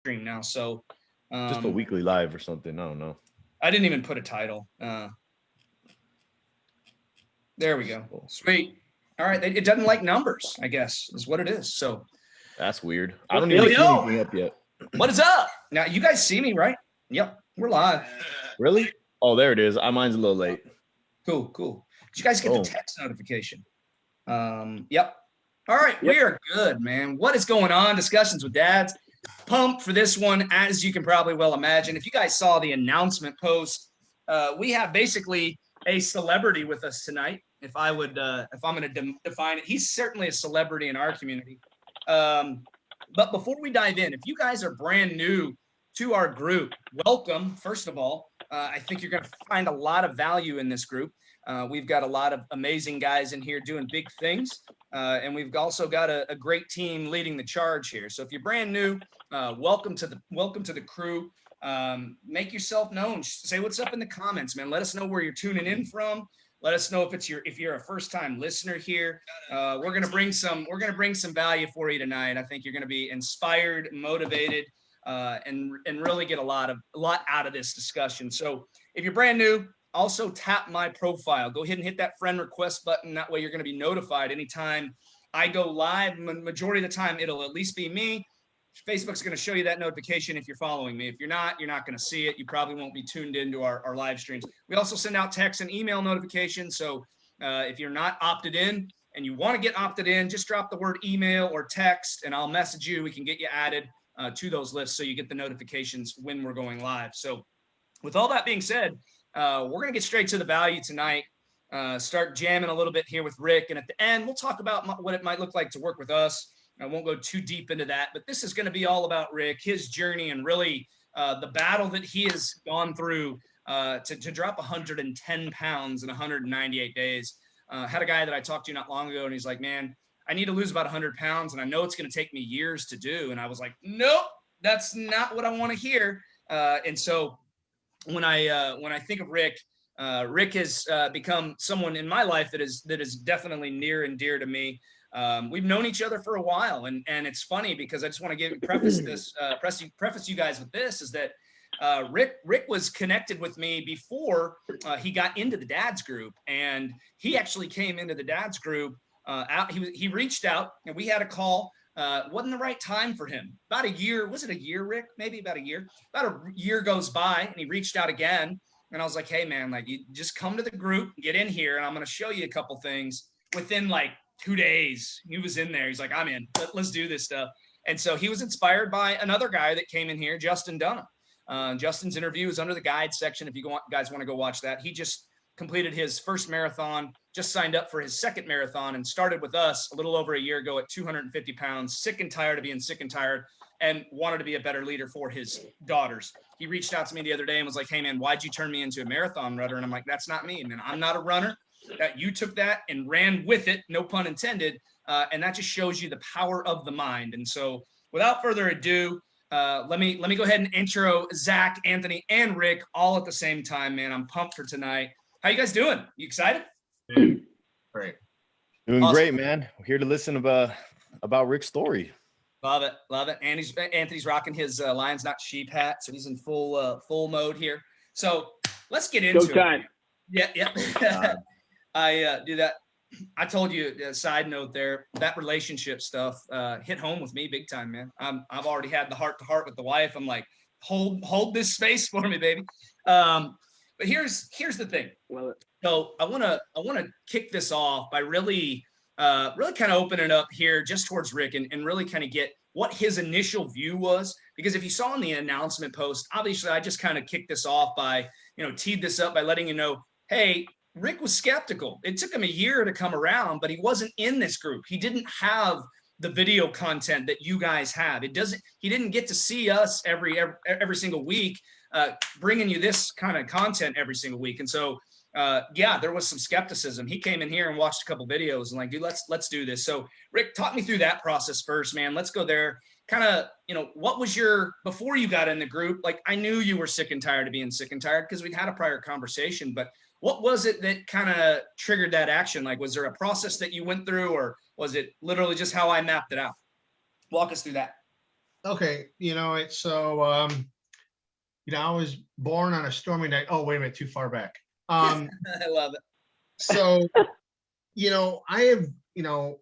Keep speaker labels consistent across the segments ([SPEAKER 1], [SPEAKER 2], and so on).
[SPEAKER 1] stream now. So
[SPEAKER 2] just a weekly live or something. I don't know.
[SPEAKER 1] I didn't even put a title. There we go. Sweet. All right. It doesn't like numbers, I guess, is what it is. So
[SPEAKER 2] that's weird. I don't
[SPEAKER 1] yo,
[SPEAKER 2] even see anything up yet.
[SPEAKER 1] What is up? Now you guys see me, right? Yep, we're live.
[SPEAKER 2] Really? Oh, there it is. Mine's a little late.
[SPEAKER 1] Cool. Did you guys get the text notification? Yep. All right, yep. We are good, man. What is going on? Discussions with Dads. Pumped for this one, as you can probably well imagine. If you guys saw the announcement post, we have basically a celebrity with us tonight. If I'm going to define it, he's certainly a celebrity in our community. But before we dive in, if you guys are brand new to our group, welcome. First of all, I think you're going to find a lot of value in this group. We've got a lot of amazing guys in here doing big things. And we've also got a great team leading the charge here. So if you're brand new, welcome to the crew. Make yourself known. Say what's up in the comments, man. Let us know where you're tuning in from. Let us know if you're a first-time listener here. We're gonna bring some value for you tonight. I think you're gonna be inspired, motivated, and really get a lot out of this discussion. So if you're brand new, also tap my profile. Go ahead and hit that friend request button. That way you're gonna be notified anytime I go live. Majority of the time, it'll at least be me. Facebook's going to show you that notification if you're following me. If you're not going to see it. You probably won't be tuned into our live streams. We also send out text and email notifications. So if you're not opted in and you want to get opted in, just drop the word email or text and I'll message you. We can get you added to those lists so you get the notifications when we're going live. So with all that being said, we're going to get straight to the value tonight. Start jamming a little bit here with Rick. And at the end, we'll talk about what it might look like to work with us. I won't go too deep into that, but this is going to be all about Rick, his journey, and really the battle that he has gone through to drop 110 pounds in 198 days. Had a guy that I talked to not long ago, and he's like, man, I need to lose about 100 pounds, and I know it's going to take me years to do. And I was like, nope, that's not what I want to hear. And so when I think of Rick, Rick has become someone in my life that is definitely near and dear to me. We've known each other for a while, and it's funny because I just want to preface you guys with this is that Rick was connected with me before he got into the Dads group, and he actually came into the Dads group. He reached out, and we had a call. Wasn't the right time for him. About a year, was it a year, Rick? Maybe about a year. About a year goes by, and he reached out again, and I was like, hey man, like you just come to the group, get in here, and I'm going to show you a couple things. Within like 2 days, he was in there. He's like, I'm in. Let's do this stuff. And so he was inspired by another guy that came in here, Justin Dunham. Justin's interview is under the guide section. If you guys want to go watch that, he just completed his first marathon, just signed up for his second marathon, and started with us a little over a year ago at 250 pounds, sick and tired of being sick and tired, and wanted to be a better leader for his daughters. He reached out to me the other day and was like, hey man, why'd you turn me into a marathon runner? And I'm like, that's not me, man. I'm not a runner. That you took that and ran with it, no pun intended, and that just shows you the power of the mind. And so without further ado, let me go ahead and intro Zach, Anthony, and Rick all at the same time, man. I'm pumped for tonight. How you guys doing? You excited?
[SPEAKER 2] Great. Doing awesome. Great, man. We're here to listen about Rick's story.
[SPEAKER 1] Love it. Anthony's rocking his Lions Not Sheep hat, so he's in full mode here. So let's get into it.
[SPEAKER 3] Showtime.
[SPEAKER 1] Yeah. I do that. I told you a side note there, that relationship stuff hit home with me big time, man. I've already had the heart to heart with the wife. I'm like, hold this space for me, baby. But here's the thing. So I want to kick this off by really kind of open it up here just towards Rick and really kind of get what his initial view was. Because if you saw in the announcement post, obviously I just kind of kicked this off by, teed this up by letting you know, hey, Rick was skeptical. It took him a year to come around, but he wasn't in this group. He didn't have the video content that you guys have. He didn't get to see us every single week, bringing you this kind of content every single week. And so, there was some skepticism. He came in here and watched a couple videos and like, dude, let's do this. So Rick, talk me through that process first, man. Let's go there. Kind of, what was before you got in the group? Like, I knew you were sick and tired of being sick and tired because we'd had a prior conversation, but what was it that kind of triggered that action? Like, was there a process that you went through, or was it literally just how I mapped it out? Walk us through that.
[SPEAKER 3] Okay, it's so I was born on a stormy night. Oh, wait a minute, too far back.
[SPEAKER 1] I love it.
[SPEAKER 3] So, I have, I've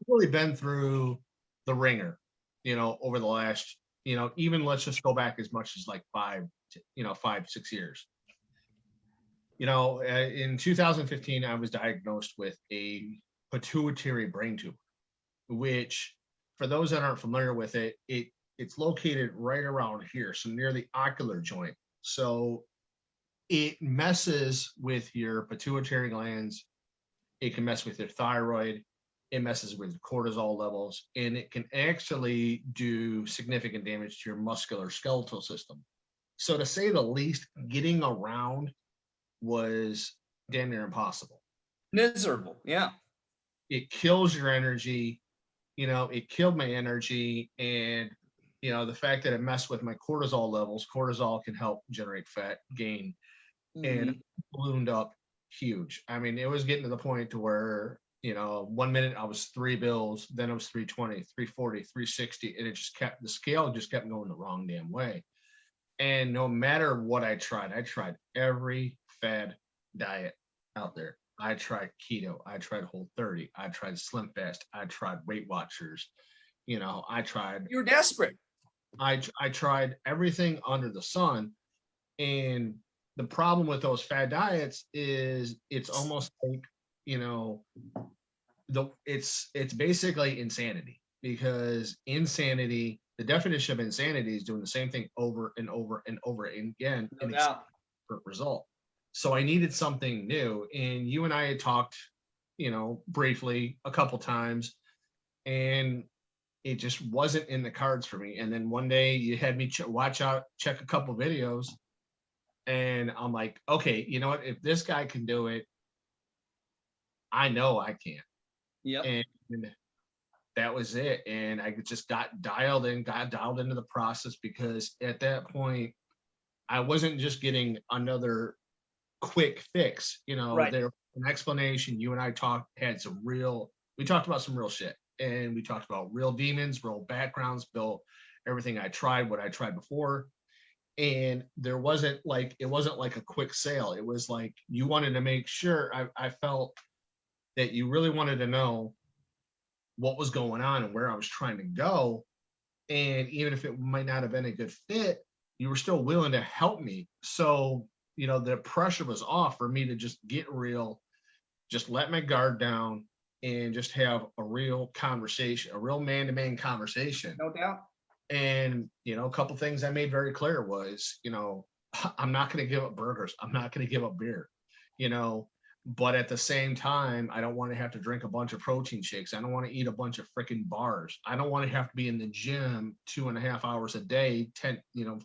[SPEAKER 3] really been through the ringer, over the last, even let's just go back as much as like 5, 6 years. In 2015, I was diagnosed with a pituitary brain tumor, which, for those that aren't familiar with it, it's located right around here, so near the ocular joint. So it messes with your pituitary glands. It can mess with your thyroid. It messes with cortisol levels, and it can actually do significant damage to your musculoskeletal system. So, to say the least, getting around was damn near impossible.
[SPEAKER 1] Miserable. Yeah.
[SPEAKER 3] It kills your energy. It killed my energy. And, the fact that it messed with my cortisol levels, cortisol can help generate fat gain, and ballooned up huge. I mean, it was getting to the point to where, 1 minute I was 3 bills, then it was 320, 340, 360, and the scale just kept going the wrong damn way. And no matter what I tried every fad diet out there. I tried keto, I tried Whole30, I tried Slim Fast, I tried Weight Watchers. I tried.
[SPEAKER 1] You were desperate.
[SPEAKER 3] I tried everything under the sun, and the problem with those fad diets is it's almost like it's basically insanity, because insanity, the definition of insanity is doing the same thing over and over and over again,
[SPEAKER 1] No
[SPEAKER 3] and
[SPEAKER 1] doubt.
[SPEAKER 3] different result. So I needed something new, and you and I had talked briefly a couple times, and it just wasn't in the cards for me. And then one day you had me check a couple videos, and I'm like, okay, you know what? If this guy can do it, I know I can.
[SPEAKER 1] Yep.
[SPEAKER 3] And that was it. And I just got dialed into the process, because at that point, I wasn't just getting another quick fix.
[SPEAKER 1] Right.
[SPEAKER 3] There was an explanation. You and I we talked about some real shit. And we talked about real demons, real backgrounds, everything what I tried before. And it wasn't like a quick sale. It was like, you wanted to make sure. I felt that you really wanted to know what was going on and where I was trying to go. And even if it might not have been a good fit, you were still willing to help me. So, the pressure was off for me to just get real, just let my guard down, and just have a real conversation, a real man-to-man conversation.
[SPEAKER 1] No doubt.
[SPEAKER 3] And, a couple things I made very clear was, I'm not going to give up burgers. I'm not going to give up beer, but at the same time, I don't want to have to drink a bunch of protein shakes. I don't want to eat a bunch of freaking bars. I don't want to have to be in the gym 2.5 hours a day,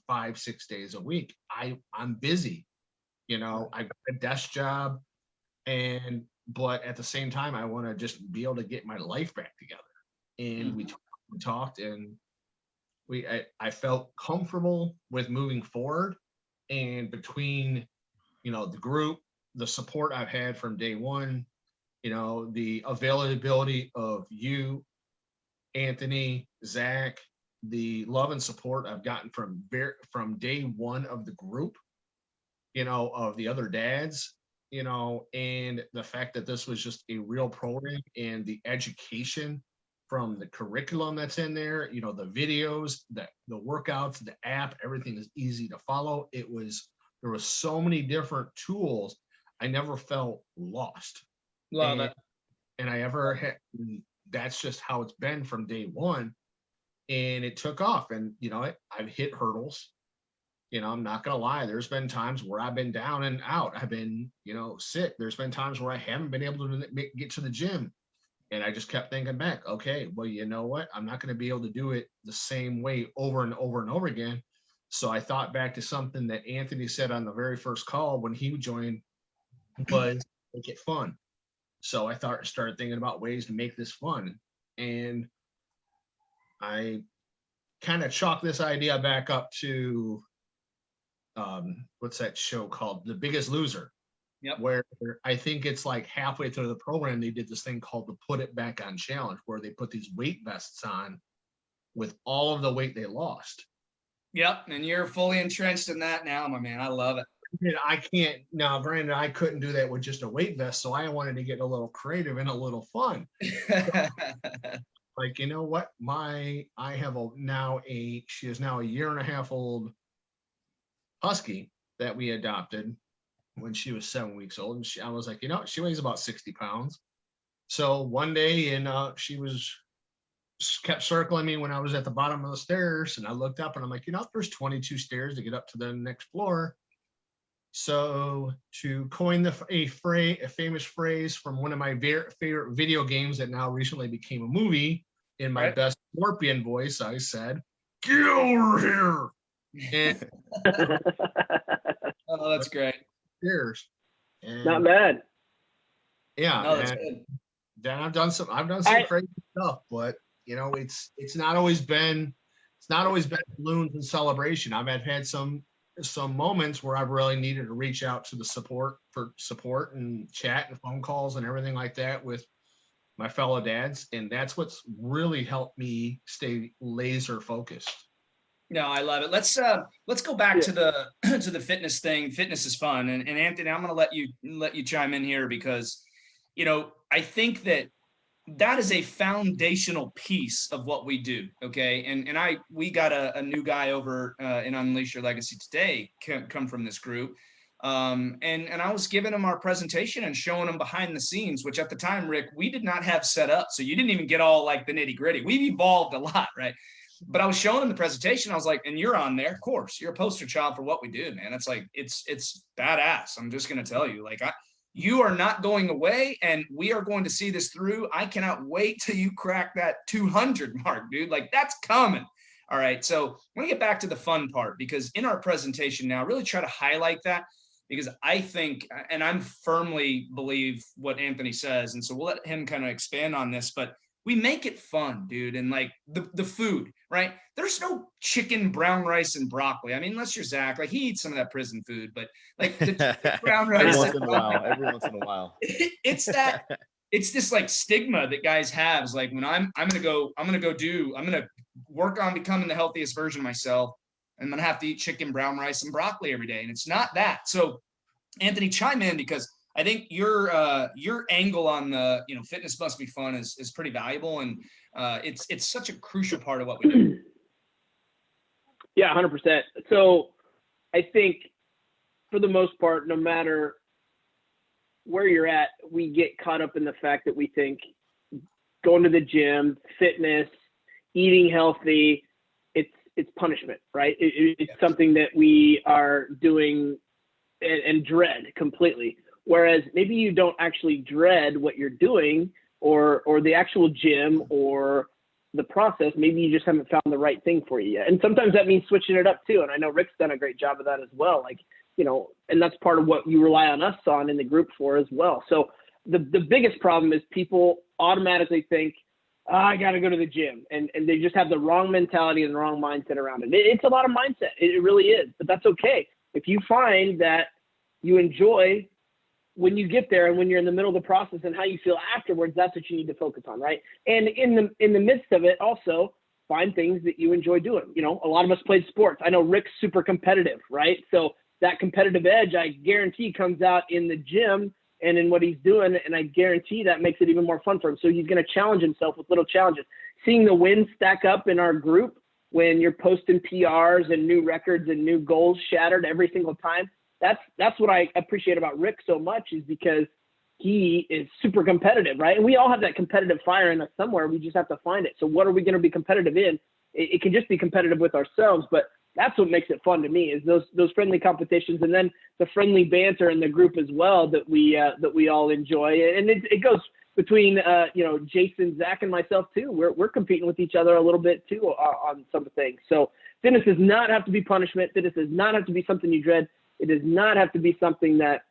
[SPEAKER 3] 5, 6 days a week. I'm busy, I got a desk job, but at the same time, I want to just be able to get my life back together. And we talked, and I felt comfortable with moving forward. And between, the group, the support I've had from day one, the availability of you, Anthony, Zach, the love and support I've gotten from day one of the group, of the other dads, and the fact that this was just a real program, and the education from the curriculum that's in there, the videos, the workouts, the app, everything is easy to follow. There was so many different tools. I never felt lost.
[SPEAKER 1] Love it.
[SPEAKER 3] And I ever had. That's just how it's been from day one. And it took off. And, I've hit hurdles. I'm not going to lie. There's been times where I've been down and out. I've been, sick. There's been times where I haven't been able to get to the gym. And I just kept thinking back, okay, well, you know what? I'm not going to be able to do it the same way over and over and over again. So I thought back to something that Anthony said on the very first call when he joined, was make it fun. So I started thinking about ways to make this fun. And I kind of chalked this idea back up to, what's that show called? The Biggest Loser.
[SPEAKER 1] Yep.
[SPEAKER 3] Where I think it's like halfway through the program, they did this thing called the Put It Back On Challenge, where they put these weight vests on, with all of the weight they lost.
[SPEAKER 1] Yep, and you're fully entrenched in that now, my man. I love it.
[SPEAKER 3] I can't now. Granted, I couldn't do that with just a weight vest, so I wanted to get a little creative and a little fun. Like, you know what? I have she is now a 1.5 year old husky that we adopted when she was 7 weeks old, and I was like, you know, she weighs about 60 pounds. So one day, and she kept circling me when I was at the bottom of the stairs, and I looked up and I'm like, you know, there's 22 stairs to get up to the next floor. So to coin a famous phrase from one of my favorite video games that now recently became a movie, in my best Scorpion voice, I said, "Get over here!" And
[SPEAKER 1] oh, that's great.
[SPEAKER 3] Stairs.
[SPEAKER 4] Not bad.
[SPEAKER 3] Yeah.
[SPEAKER 1] No, that's good.
[SPEAKER 3] Then I've done some crazy stuff, but you know, it's not always been balloons and celebration. I've had some moments where I've really needed to reach out to the support and chat and phone calls and everything like that with my fellow dads, and that's what's really helped me stay laser focused.
[SPEAKER 1] No, I love it. Let's go back to the fitness thing. Fitness is fun, and Anthony, I'm going to let you chime in here because, you know, I think that is a foundational piece of what we do. Okay. And we got a new guy over in Unleash Your Legacy today, come from this group. And I was giving him our presentation and showing him behind the scenes, which at the time, Rick, we did not have set up. So you didn't even get all like the nitty gritty. We've evolved a lot. Right. But I was showing him the presentation. I was like, and you're on there, of course, you're a poster child for what we do, man. It's like, it's badass. I'm just going to tell you, like, you are not going away, and we are going to see this through. I cannot wait till you crack that 200 mark, dude. Like, that's coming. All right. So I'm going to get back to the fun part, because in our presentation now, really try to highlight that, because I think, and I'm firmly believe what Anthony says. And so we'll let him kind of expand on this, but we make it fun, dude. And like the food, right? There's no chicken, brown rice, and broccoli. I mean, unless you're Zach, like he eats some of that prison food, but like the brown rice.
[SPEAKER 2] Every once in a while.
[SPEAKER 1] It's this like stigma that guys have. Is like, when I'm gonna work on becoming the healthiest version of myself, I'm gonna have to eat chicken, brown rice, and broccoli every day. And it's not that. So Anthony, chime in, because I think your angle on the, you know, fitness must be fun is pretty valuable, and it's such a crucial part of what we do.
[SPEAKER 4] Yeah, 100%. So I think for the most part, no matter where you're at, we get caught up in the fact that we think going to the gym, fitness, eating healthy, it's punishment, right? It's something that we are doing and dread completely. Whereas maybe you don't actually dread what you're doing or the actual gym or the process. Maybe you just haven't found the right thing for you yet. And sometimes that means switching it up too. And I know Rick's done a great job of that as well. Like, you know, and that's part of what you rely on us on in the group for as well. So the biggest problem is people automatically think, I got to go to the gym. And they just have the wrong mentality and the wrong mindset around it. It's a lot of mindset. It really is, but that's okay. If you find that you enjoy when you get there and when you're in the middle of the process and how you feel afterwards, that's what you need to focus on, right? And in the midst of it, also find things that you enjoy doing. You know, a lot of us played sports. I know Rick's super competitive, right? So that competitive edge, I guarantee, comes out in the gym and in what he's doing, and I guarantee that makes it even more fun for him. So he's going to challenge himself with little challenges. Seeing the wins stack up in our group when you're posting PRs and new records and new goals shattered every single time, that's what I appreciate about Rick so much, is because he is super competitive, right? And we all have that competitive fire in us somewhere. We just have to find it. So what are we going to be competitive in? It can just be competitive with ourselves, but that's what makes it fun to me, is those friendly competitions, and then the friendly banter in the group as well that we all enjoy. And it goes between you know, Jason, Zach, and myself too. We're competing with each other a little bit too on some things. So fitness does not have to be punishment. Fitness does not have to be something you dread. It does not have to be something that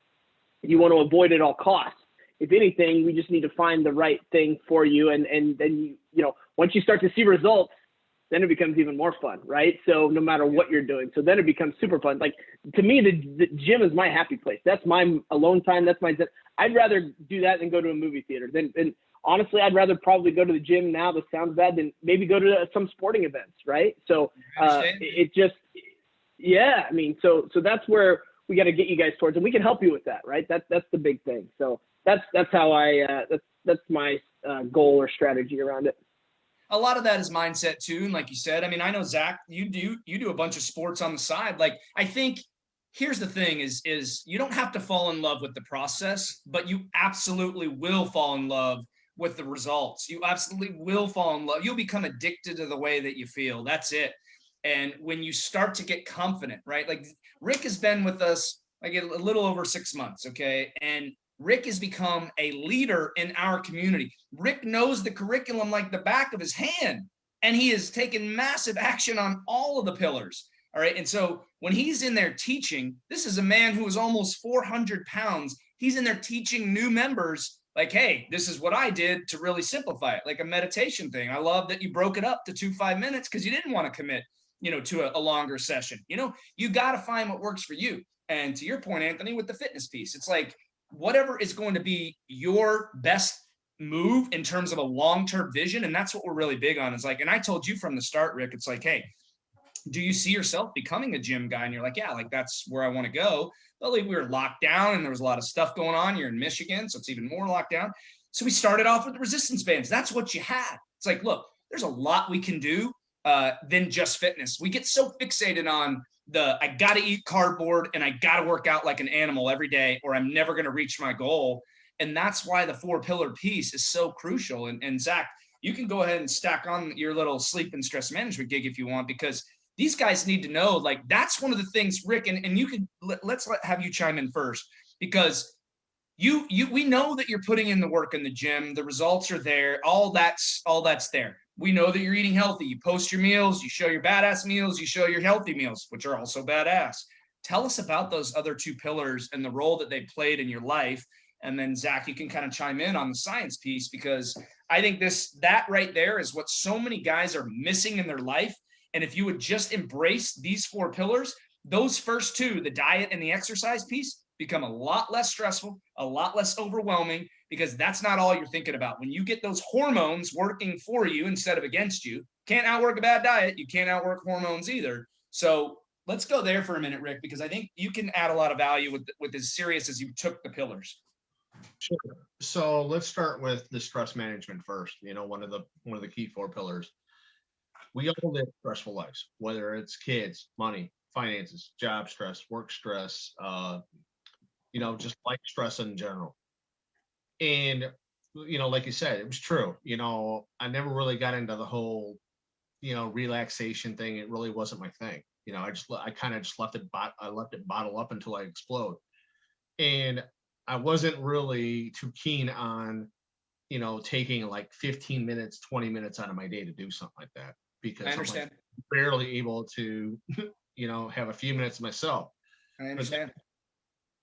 [SPEAKER 4] you want to avoid at all costs. If anything, we just need to find the right thing for you. And then, you know, once you start to see results, then it becomes even more fun, right? So no matter what you're doing, so then it becomes super fun. Like, to me, the gym is my happy place. That's my alone time. That's I'd rather do that than go to a movie theater. Than honestly, I'd rather probably go to the gym now that sounds bad than maybe go to some sporting events, right? So it just, yeah, I mean, so that's where we got to get you guys towards, and we can help you with that, right? That's the big thing. So that's how that's my goal or strategy around it.
[SPEAKER 1] A lot of that is mindset too. And like you said, I mean, I know Zach, you do a bunch of sports on the side. Like, I think here's the thing is you don't have to fall in love with the process, but you absolutely will fall in love with the results. You absolutely will fall in love. You'll become addicted to the way that you feel. That's it. And when you start to get confident, right? Like Rick has been with us like a little over 6 months. Okay. And Rick has become a leader in our community. Rick knows the curriculum like the back of his hand, and he has taken massive action on all of the pillars. All right. And so when he's in there teaching, this is a man who is almost 400 pounds. He's in there teaching new members like, hey, this is what I did to really simplify it, like a meditation thing. I love that you broke it up to 2 5 minutes because you didn't want to commit, to a longer session. You got to find what works for you. And to your point, Anthony, with the fitness piece, it's like whatever is going to be your best move in terms of a long-term vision. And that's what we're really big on. Is like, and I told you from the start, Rick, it's like, hey, do you see yourself becoming a gym guy? And you're like, yeah, like that's where I want to go. But like we were locked down and there was a lot of stuff going on. You're in Michigan, so it's even more locked down. So we started off with the resistance bands. That's what you had. It's like, look, there's a lot we can do than just fitness. We get so fixated on I got to eat cardboard and I got to work out like an animal every day or I'm never going to reach my goal. And that's why the 4-pillar piece is so crucial. And Zach, you can go ahead and stack on your little sleep and stress management gig if you want, because these guys need to know, like, that's one of the things, Rick, and you can, have you chime in first, because we know that you're putting in the work in the gym. The results are there. All that's there. We know that you're eating healthy. You post your meals, you show your badass meals, you show your healthy meals, which are also badass. Tell us about those other 2 pillars and the role that they played in your life. And then Zach, you can kind of chime in on the science piece, because I think that right there is what so many guys are missing in their life. And if you would just embrace these 4 pillars, those first 2, the diet and the exercise piece, become a lot less stressful, a lot less overwhelming, because that's not all you're thinking about. When you get those hormones working for you instead of against you, can't outwork a bad diet. You can't outwork hormones either. So let's go there for a minute, Rick, because I think you can add a lot of value with as serious as you took the pillars.
[SPEAKER 3] Sure. So let's start with the stress management first. One of the key 4 pillars. We all live stressful lives, whether it's kids, money, finances, job stress, work stress, just life stress in general. And, like you said, it was true. I never really got into the whole, relaxation thing. It really wasn't my thing. I kind of just left it bottle up until I explode. And I wasn't really too keen on, taking like 15 minutes, 20 minutes out of my day to do something like that, because I understand. I'm barely able to, have a few minutes myself.
[SPEAKER 1] I understand.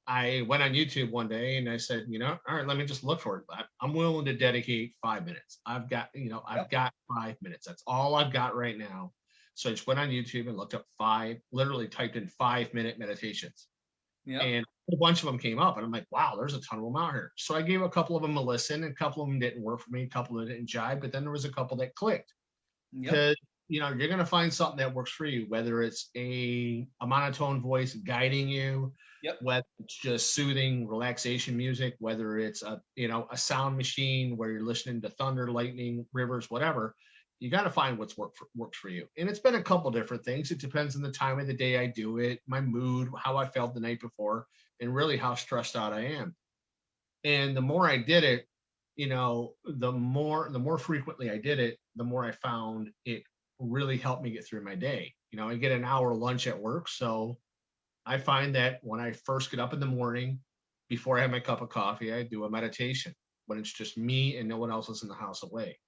[SPEAKER 3] I went on YouTube one day and I said, all right, let me just look for it. I'm willing to dedicate 5 minutes. I've got 5 minutes. That's all I've got right now. So I just went on YouTube and looked up literally typed in 5-minute meditations. Yep. And a bunch of them came up and I'm like, wow, there's a ton of them out here. So I gave a couple of them a listen, and a couple of them didn't work for me. A couple of them didn't jive, but then there was a couple that clicked. Because you're going to find something that works for you, whether it's a monotone voice guiding you, whether it's just soothing relaxation music, whether it's a sound machine where you're listening to thunder, lightning, rivers, whatever. You got to find what's works for you. And it's been a couple different things. It depends on the time of the day I do it, my mood, how I felt the night before, and really how stressed out I am. And the more I did it, the more frequently I did it, the more I found it really helped me get through my day. I get an hour lunch at work. So I find that when I first get up in the morning, before I have my cup of coffee, I do a meditation when it's just me and no one else is in the house away.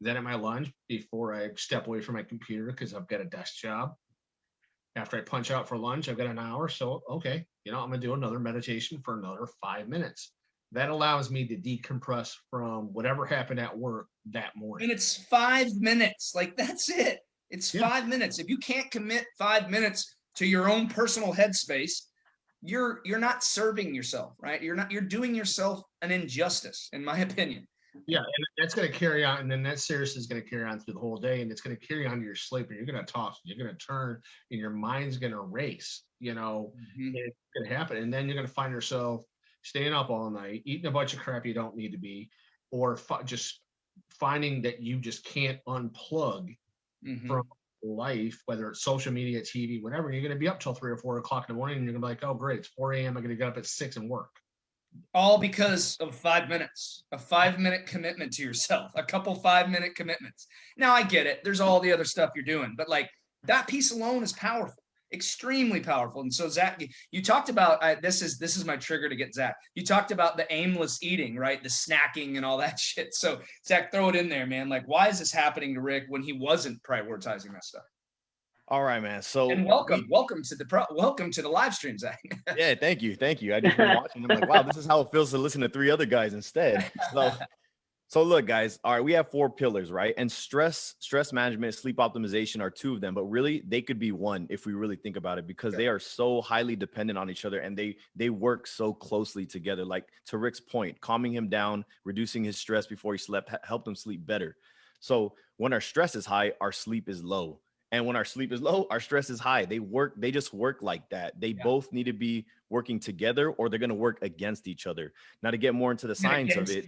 [SPEAKER 3] Then at my lunch, before I step away from my computer, because I've got a desk job, after I punch out for lunch, I've got an hour. So, okay, I'm going to do another meditation for another 5 minutes. That allows me to decompress from whatever happened at work that morning.
[SPEAKER 1] And it's 5 minutes. Like, that's it. It's 5 minutes. If you can't commit 5 minutes to your own personal headspace, you're not serving yourself, right? You're doing yourself an injustice, in my opinion.
[SPEAKER 3] Yeah, and that's going to carry on, and then that seriously is going to carry on through the whole day, and it's going to carry on to your sleep, and you're going to toss, you're going to turn, and your mind's going to race. It's going to happen, and then you're going to find yourself staying up all night, eating a bunch of crap you don't need to be, or just finding that you just can't unplug from life, whether it's social media, TV, whatever. You're going to be up till 3 or 4 o'clock in the morning, and you're going to be like, oh, great, it's 4 a.m. I'm going to get up at 6 and work.
[SPEAKER 1] All because of 5 minutes, a 5-minute commitment to yourself, a couple 5-minute commitments. Now I get it. There's all the other stuff you're doing, but like that piece alone is powerful, extremely powerful. And so Zach, you talked about, this is my trigger to get Zach. You talked about the aimless eating, right? The snacking and all that shit. So Zach, throw it in there, man. Like, why is this happening to Rick when he wasn't prioritizing that stuff?
[SPEAKER 2] All right, man. So
[SPEAKER 1] and welcome to the live stream, Zach.
[SPEAKER 2] Yeah, thank you. I just been watching. I'm like, wow, this is how it feels to listen to 3 other guys instead. So look, guys. All right, we have 4 pillars, right? And stress management, sleep optimization are 2 of them, but really they could be 1 if we really think about it, because they are so highly dependent on each other, and they work so closely together. Like to Rick's point, calming him down, reducing his stress before he slept, helped him sleep better. So when our stress is high, our sleep is low. And when our sleep is low, our stress is high. They just work like that. They both need to be working together, or they're going to work against each other. Now, to get more into the science of it.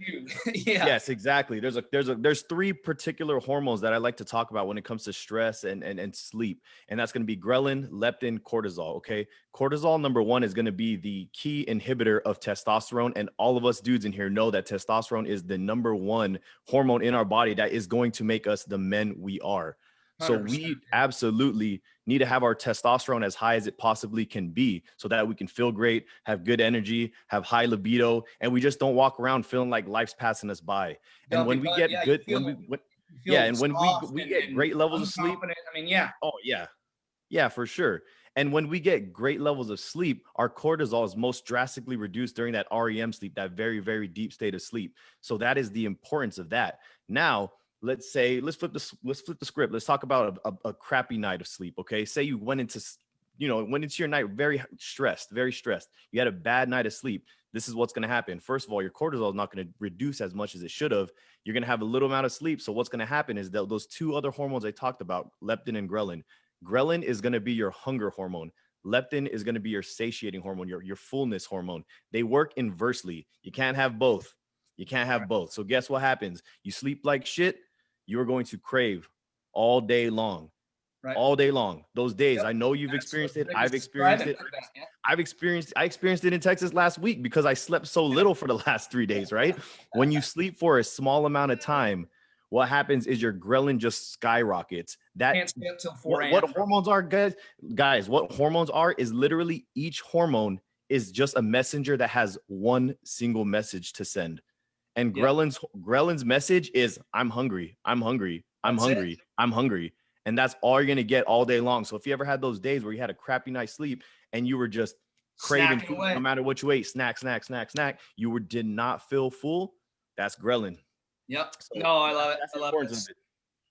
[SPEAKER 2] Yes, exactly. There's 3 particular hormones that I like to talk about when it comes to stress and sleep. And that's going to be ghrelin, leptin, cortisol. Okay. Cortisol, number 1, is going to be the key inhibitor of testosterone. And all of us dudes in here know that testosterone is the number 1 hormone in our body that is going to make us the men we are. So 100%. We absolutely need to have our testosterone as high as it possibly can be, so that we can feel great, have good energy, have high libido, and we just don't walk around feeling like life's passing us by. And when we get good, when we get great levels of sleep,
[SPEAKER 1] I mean, yeah.
[SPEAKER 2] Oh yeah. Yeah, for sure. And when we get great levels of sleep, our cortisol is most drastically reduced during that REM sleep, that very, very deep state of sleep. So that is the importance of that. Now, let's flip the script. Let's talk about a crappy night of sleep. Okay. Say you went into your night very stressed. You had a bad night of sleep. This is what's going to happen. First of all, your cortisol is not going to reduce as much as it should have. You're going to have a little amount of sleep. So what's going to happen is that those 2 other hormones I talked about, leptin and ghrelin. Ghrelin is going to be your hunger hormone. Leptin is going to be your satiating hormone, your fullness hormone. They work inversely. You can't have both. So guess what happens? You sleep like shit, you are going to crave all day long. Right. All day long. Those days. Yep. I know you've experienced it. I've experienced it. I experienced it in Texas last week because I slept so little for the last 3 days, right? When you sleep for a small amount of time, what happens is your ghrelin just skyrockets. That can't stay up till 4 a.m. What hormones are, guys? What hormones are is literally each hormone is just a messenger that has 1 single message to send. And Ghrelin's message is, I'm hungry. And that's all you're going to get all day long. So if you ever had those days where you had a crappy night's sleep and you were just craving food, no matter what you ate, snack, you did not feel full, that's ghrelin.
[SPEAKER 1] Yep. So no, I love it. I love it.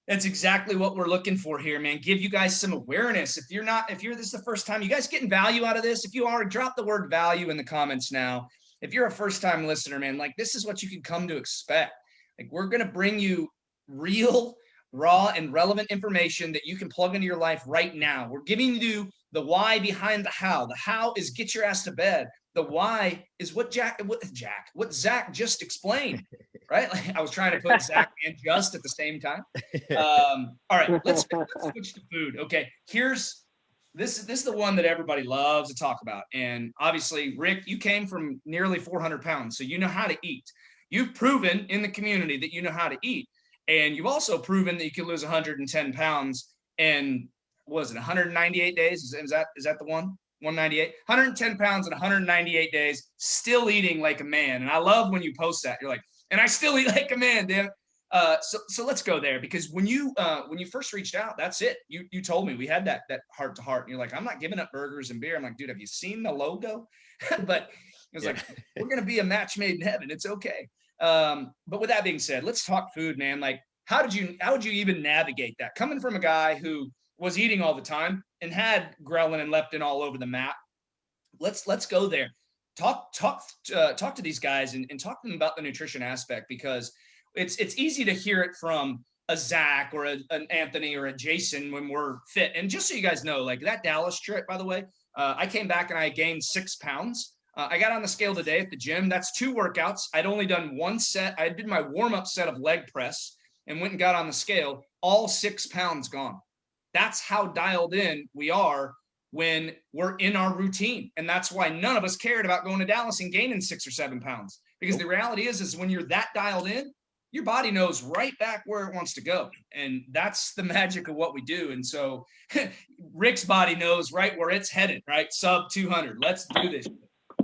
[SPEAKER 1] That's exactly what we're looking for here, man. Give you guys some awareness. If this is the first time, you guys getting value out of this? If you are, drop the word value in the comments now. If you're a first-time listener, man, like this is what you can come to expect. Like we're going to bring you real, raw, and relevant information that you can plug into your life right now. We're giving you the why behind the how. The how is get your ass to bed. The why is what Zach just explained, right? Like I was trying to put Zach and just at the same time. All right, let's switch to food. Okay, This is the one that everybody loves to talk about. And obviously, Rick, you came from nearly 400 pounds, so you know how to eat. You've proven in the community that you know how to eat. And you've also proven that you can lose 110 pounds in, 198 days? Is that the one? 198? 110 pounds in 198 days, still eating like a man. And I love when you post that. You're like, and I still eat like a man, damn. So let's go there, because when you first reached out, that's it. You told me, we had that heart to heart, and you're like, I'm not giving up burgers and beer. I'm like, dude, have you seen the logo? But it was like, we're going to be a match made in heaven. It's okay. But with that being said, let's talk food, man. Like, how would you even navigate that? Coming from a guy who was eating all the time and had ghrelin and leptin all over the map. Let's go there. Talk to these guys and talk to them about the nutrition aspect, because it's easy to hear it from a Zach or an Anthony or a Jason when we're fit. And just so you guys know, like that Dallas trip, by the way, I came back and I gained 6 pounds. I got on the scale today at the gym. That's 2 workouts. I'd only done 1 set. I did my warm-up set of leg press and went and got on the scale. All 6 pounds gone. That's how dialed in we are when we're in our routine. And that's why none of us cared about going to Dallas and gaining 6 or 7 pounds. Because the reality is when you're that dialed in, your body knows right back where it wants to go. And that's the magic of what we do. And so Rick's body knows right where it's headed, right? Sub 200. Let's do this.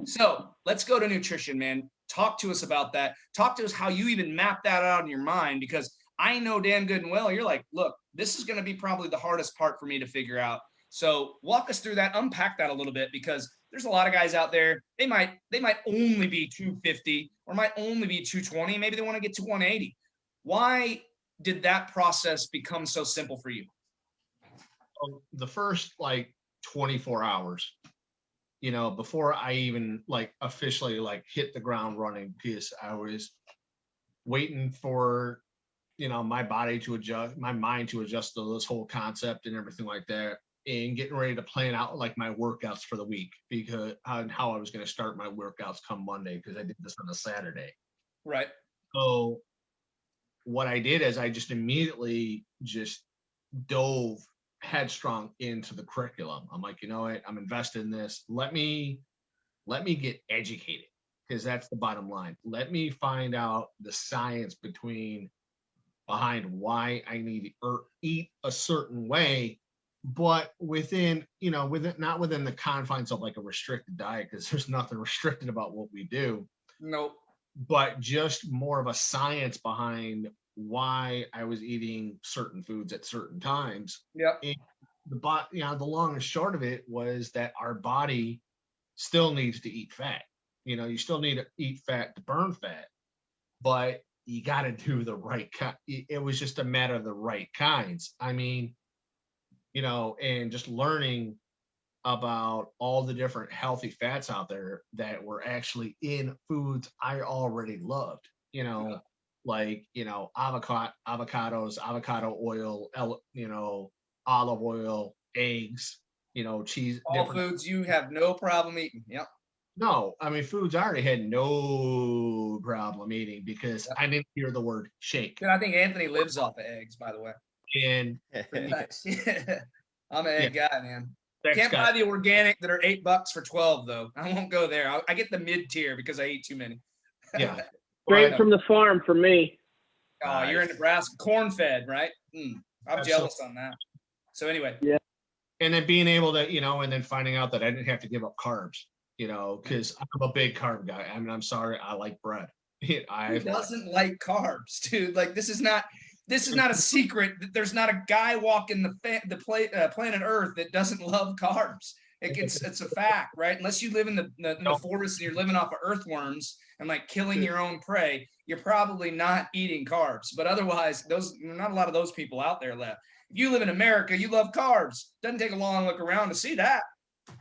[SPEAKER 1] So let's go to nutrition, man. Talk to us about that. Talk to us how you even map that out in your mind, because I know damn good and well, you're like, look, this is going to be probably the hardest part for me to figure out. So walk us through that, unpack that a little bit, because there's a lot of guys out there. They might only be 250 or might only be 220. Maybe they want to get to 180. Why did that process become so simple for you?
[SPEAKER 3] The first like 24 hours, before I even like officially like hit the ground running, because I was waiting for, my body to adjust, my mind to adjust to this whole concept and everything like that, and getting ready to plan out like my workouts for the week, because on how I was going to start my workouts come Monday, because I did this on a Saturday.
[SPEAKER 1] Right.
[SPEAKER 3] So what I did is I just immediately just dove headstrong into the curriculum. I'm like, you know what? I'm invested in this. Let me get educated, because that's the bottom line. Let me find out the science behind why I need to eat a certain way, but within not within the confines of like a restricted diet, because there's nothing restricted about what we do.
[SPEAKER 1] Nope.
[SPEAKER 3] But just more of a science behind why I was eating certain foods at certain times.
[SPEAKER 1] Yep.
[SPEAKER 3] And the long and short of it was that our body still needs to eat fat. You still need to eat fat to burn fat, but you got to do the right kind. It was just a matter of the right kinds. I mean, and just learning about all the different healthy fats out there that were actually in foods I already loved, like, avocados, avocado oil, olive oil, eggs, cheese.
[SPEAKER 1] All foods you have no problem eating. Yep.
[SPEAKER 3] No, I mean, foods I already had no problem eating, because I didn't hear the word shake.
[SPEAKER 1] And I think Anthony lives off of eggs, by the way.
[SPEAKER 3] And
[SPEAKER 1] I'm an egg guy, man.
[SPEAKER 3] Thanks,
[SPEAKER 1] Can't
[SPEAKER 3] guys.
[SPEAKER 1] buy the organic that are $8 for 12 though. I won't go there. I get the mid tier because I eat too many.
[SPEAKER 3] Yeah.
[SPEAKER 4] Straight from the farm for me.
[SPEAKER 1] Oh, you're in Nebraska, corn fed, right? I'm jealous on that. So anyway.
[SPEAKER 4] Yeah.
[SPEAKER 3] And then being able to, and then finding out that I didn't have to give up carbs, because I'm a big carb guy. I mean, I'm sorry, I like bread.
[SPEAKER 1] Who doesn't like carbs, dude? Like this is not a secret. There's not a guy walking the planet Earth that doesn't love carbs. It's a fact, right? Unless you live in the forest and you're living off of earthworms and like killing your own prey, you're probably not eating carbs. But otherwise, not a lot of those people out there left. If you live in America, you love carbs. Doesn't take a long look around to see that,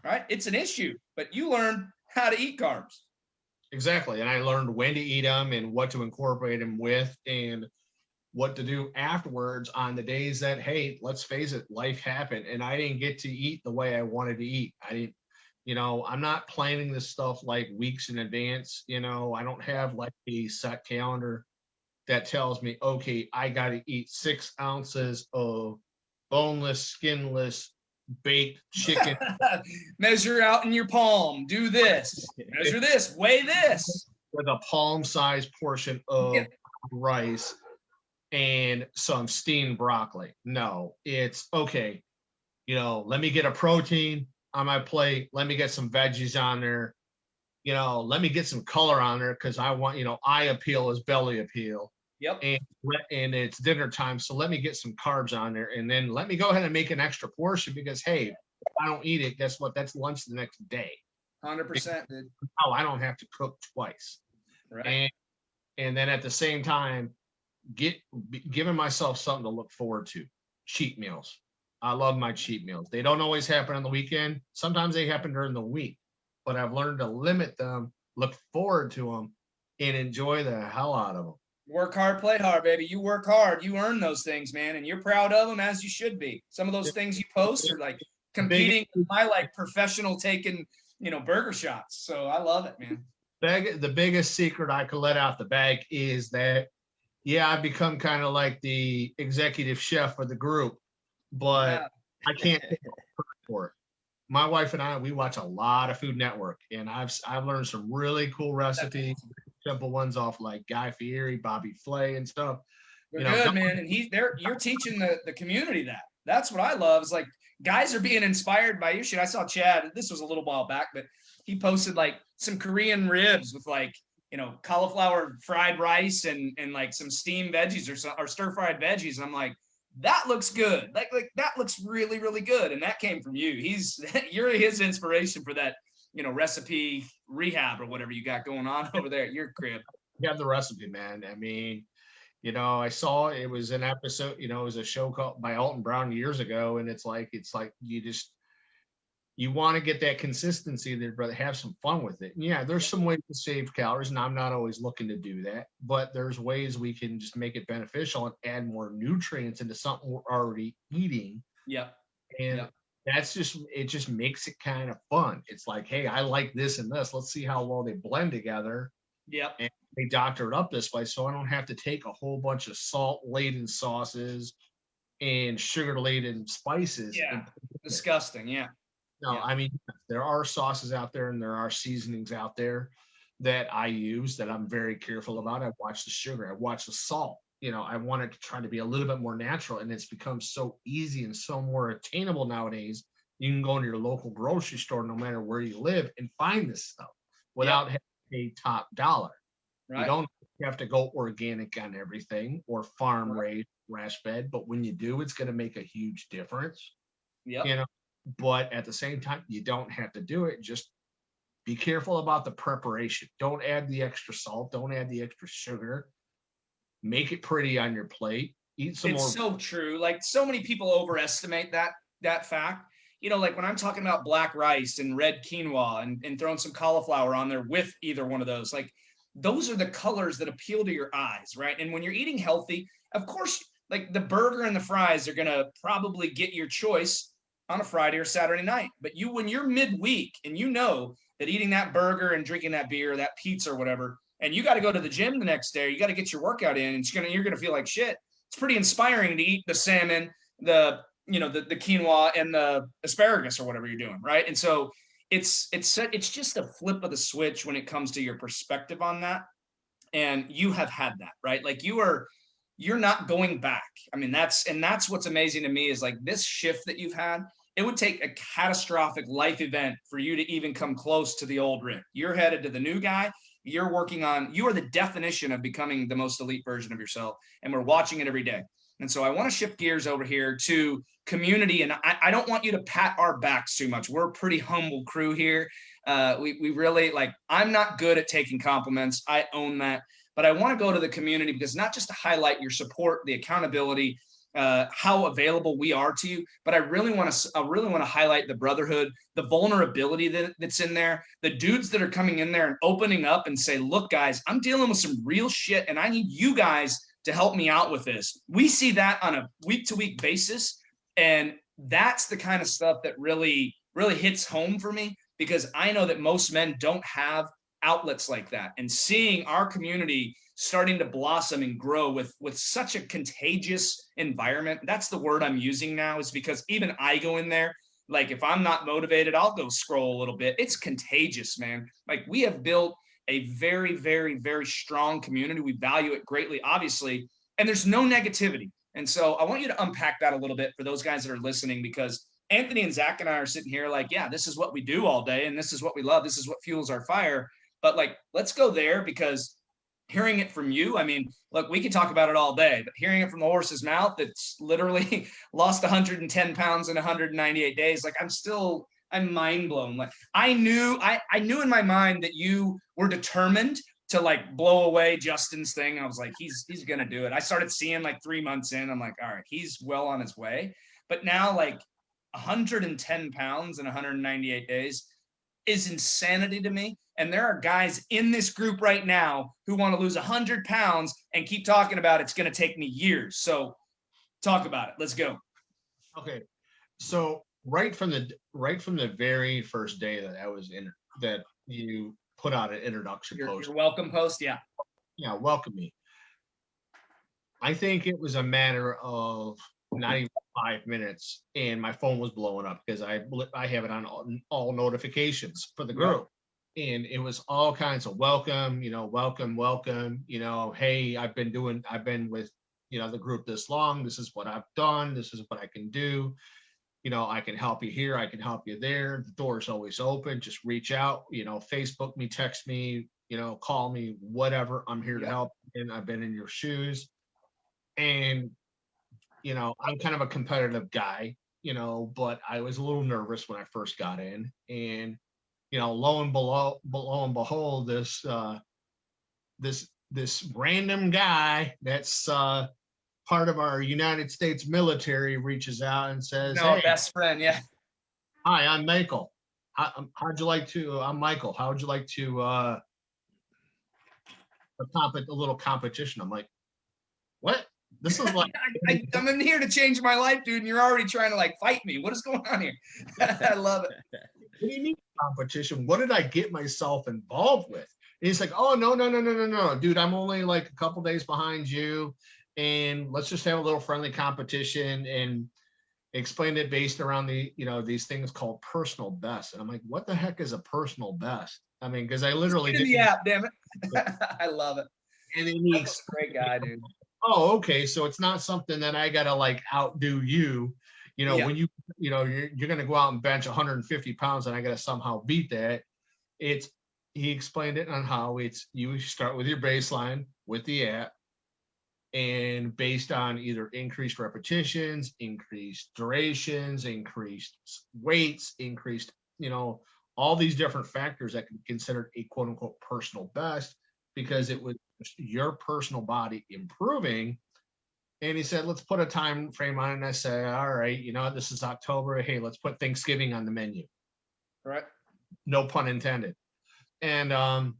[SPEAKER 1] right? It's an issue, but you learn how to eat carbs.
[SPEAKER 3] Exactly. And I learned when to eat them and what to incorporate them with, and what to do afterwards on the days that, hey, let's face it, life happened and I didn't get to eat the way I wanted to eat. I didn't, I'm not planning this stuff like weeks in advance. I don't have like a set calendar that tells me, okay, I got to eat 6 ounces of boneless, skinless, baked chicken.
[SPEAKER 1] Measure out in your palm. Do this. Measure this. Weigh this.
[SPEAKER 3] With a palm-sized portion of rice and some steamed broccoli. No, it's okay. Let me get a protein on my plate. Let me get some veggies on there. Let me get some color on there, because I want, eye appeal is belly appeal.
[SPEAKER 1] Yep.
[SPEAKER 3] And it's dinner time, so let me get some carbs on there, and then let me go ahead and make an extra portion, because hey, if I don't eat it, guess what? That's lunch the next day.
[SPEAKER 1] 100%, dude.
[SPEAKER 3] Oh, I don't have to cook twice.
[SPEAKER 1] Right.
[SPEAKER 3] And then at the same time, giving myself something to look forward to. Cheat meals. I love my cheat meals. They don't always happen on the weekend. Sometimes they happen during the week, but I've learned to limit them, look forward to them, and enjoy the hell out of them.
[SPEAKER 1] Work hard, play hard, baby. You work hard, you earn those things, man, and you're proud of them as you should be. Some of those things you post are like competing with my like professional taking, burger shots. So I love it, man.
[SPEAKER 3] The biggest secret I could let out the bag is that, yeah, I've become kind of like the executive chef for the group, but I can't take credit for it. My wife and I, we watch a lot of Food Network, and I've learned some really cool recipes, simple ones off like Guy Fieri, Bobby Flay, and stuff.
[SPEAKER 1] They're good, man. And you're teaching the community that. That's what I love. Is like guys are being inspired by your shit. I saw Chad. This was a little while back, but he posted like some Korean ribs with like cauliflower fried rice and like some steamed veggies or stir fried veggies. And I'm like, that looks good. Like that looks really, really good. And that came from you. You're his inspiration for that, recipe rehab or whatever you got going on over there at your crib.
[SPEAKER 3] You have the recipe, man. I mean, I saw it was an episode, it was a show called by Alton Brown years ago. And it's like you want to get that consistency there, but have some fun with it. And yeah, there's some ways to save calories, and I'm not always looking to do that, but there's ways we can just make it beneficial and add more nutrients into something we're already eating.
[SPEAKER 1] Yep.
[SPEAKER 3] And
[SPEAKER 1] yep.
[SPEAKER 3] it just makes it kind of fun. It's like, hey, I like this and this. Let's see how well they blend together.
[SPEAKER 1] Yep.
[SPEAKER 3] And they doctor it up this way, so I don't have to take a whole bunch of salt-laden sauces and sugar-laden spices.
[SPEAKER 1] Yeah. Disgusting. Yeah.
[SPEAKER 3] No, I mean, there are sauces out there and there are seasonings out there that I use that I'm very careful about. I watch the sugar, I watch the salt. I want it to try to be a little bit more natural, and it's become so easy and so more attainable nowadays. You can go into your local grocery store, no matter where you live, and find this stuff without having to pay top dollar. Right. You don't have to go organic on everything or farm raised, grass fed, but when you do, it's going to make a huge difference.
[SPEAKER 1] Yeah.
[SPEAKER 3] But at the same time, you don't have to do it. Just be careful about the preparation. Don't add the extra salt. Don't add the extra sugar. Make it pretty on your plate. Eat some more.
[SPEAKER 1] It's so true. Like so many people overestimate that fact. Like when I'm talking about black rice and red quinoa and throwing some cauliflower on there with either one of those, like those are the colors that appeal to your eyes, right? And when you're eating healthy, of course, like the burger and the fries are going to probably get your choice on a Friday or Saturday night. But when you're midweek and that eating that burger and drinking that beer, that pizza or whatever, and you got to go to the gym the next day, you got to get your workout in, and you're going to feel like shit. It's pretty inspiring to eat the salmon, the quinoa and the asparagus or whatever you're doing. Right. And so it's just a flip of the switch when it comes to your perspective on that. And you have had that, right? Like you're not going back. I mean, that's what's amazing to me is like this shift that you've had. It would take a catastrophic life event for you to even come close to the old Rick. You're headed to the new guy. You are the definition of becoming the most elite version of yourself. And we're watching it every day. And so I want to shift gears over here to community. And I don't want you to pat our backs too much. We're a pretty humble crew here. We really I'm not good at taking compliments. I own that. But I want to go to the community because not just to highlight your support, the accountability, how available we are to you, but I really want to highlight the brotherhood, the vulnerability that's in there, the dudes that are coming in there and opening up and say, look, guys, I'm dealing with some real shit and I need you guys to help me out with this. We see that on a week-to-week basis. And that's the kind of stuff that really, really hits home for me because I know that most men don't have outlets like that. And seeing our community starting to blossom and grow with such a contagious environment, that's the word I'm using now, is because even I go in there, like if I'm not motivated, I'll go scroll a little bit. It's contagious, man. Like we have built a very, very, very strong community. We value it greatly, obviously, and there's no negativity. And so I want you to unpack that a little bit for those guys that are listening, because Anthony and Zach and I are sitting here like, yeah, this is what we do all day. And this is what we love. This is what fuels our fire. But like, let's go there, because hearing it from you, I mean, look, we could talk about it all day, but hearing it from the horse's mouth that's literally lost 110 pounds in 198 days, like I'm mind blown. Like I knew in my mind that you were determined to like blow away Justin's thing. I was like, he's going to do it. I started seeing like 3 months in, I'm like, all right, he's well on his way. But now like 110 pounds in 198 days, is insanity to me. And there are guys in this group right now who want to lose 100 pounds and keep talking about it's going to take me years. So talk about it. Let's go.
[SPEAKER 3] Okay. So right from the very first day that I was in, that you put out an introduction post.
[SPEAKER 1] Your welcome post. Yeah.
[SPEAKER 3] Yeah. Welcome me. I think it was a matter of not even 5 minutes and my phone was blowing up because I have it on all notifications for the group. And it was all kinds of welcome, welcome, hey, I've been with, the group this long. This is what I've done. This is what I can do. I can help you here. I can help you there. The door is always open. Just reach out, Facebook me, text me, call me, whatever. I'm here to help. And I've been in your shoes. And, I'm kind of a competitive guy, but I was a little nervous when I first got in. And, lo and behold, this random guy that's part of our United States military reaches out and says,
[SPEAKER 1] "Hey,
[SPEAKER 3] best
[SPEAKER 1] friend, yeah.
[SPEAKER 3] Hi, I'm Michael. How'd you like to? I'm Michael. How would you like to a little competition?" I'm like, what? This is like
[SPEAKER 1] I'm in here to change my life, dude, and you're already trying to like fight me. What is going on here? I love it.
[SPEAKER 3] What do you mean competition? What did I get myself involved with? And he's like, oh, no, dude, I'm only like a couple days behind you. And let's just have a little friendly competition, and explained it based around these things called personal best. And I'm like, what the heck is a personal best? I mean, because I literally
[SPEAKER 1] did the app, damn it. I love it.
[SPEAKER 3] And then
[SPEAKER 1] That's a great guy, dude.
[SPEAKER 3] Oh, okay. So it's not something that I gotta like outdo you. When you're gonna go out and bench 150 pounds and I gotta somehow beat that. He explained it on how you start with your baseline with the app, and based on either increased repetitions, increased durations, increased weights, increased, all these different factors that can be considered a quote unquote personal best, because it was your personal body improving. And he said, let's put a time frame on it. And I said, all right, this is October. Hey, let's put Thanksgiving on the menu.
[SPEAKER 1] Right.
[SPEAKER 3] No pun intended. And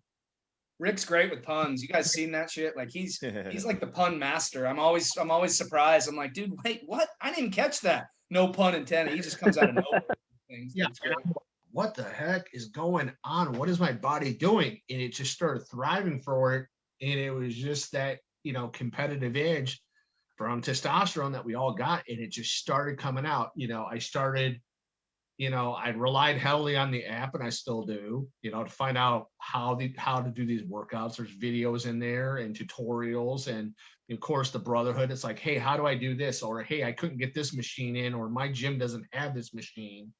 [SPEAKER 1] Rick's great with puns. You guys seen that shit? Like he's like the pun master. I'm always surprised. I'm like, dude, wait, what? I didn't catch that. No pun intended. He just comes out of nowhere. Things.
[SPEAKER 3] Yeah. What the heck is going on? What is my body doing? And it just started thriving for it. And it was just that, competitive edge from testosterone that we all got. And it just started coming out. I relied heavily on the app, and I still do, to find out how to do these workouts. There's videos in there and tutorials, and of course the brotherhood. It's like, hey, how do I do this? Or, hey, I couldn't get this machine in, or my gym doesn't have this machine,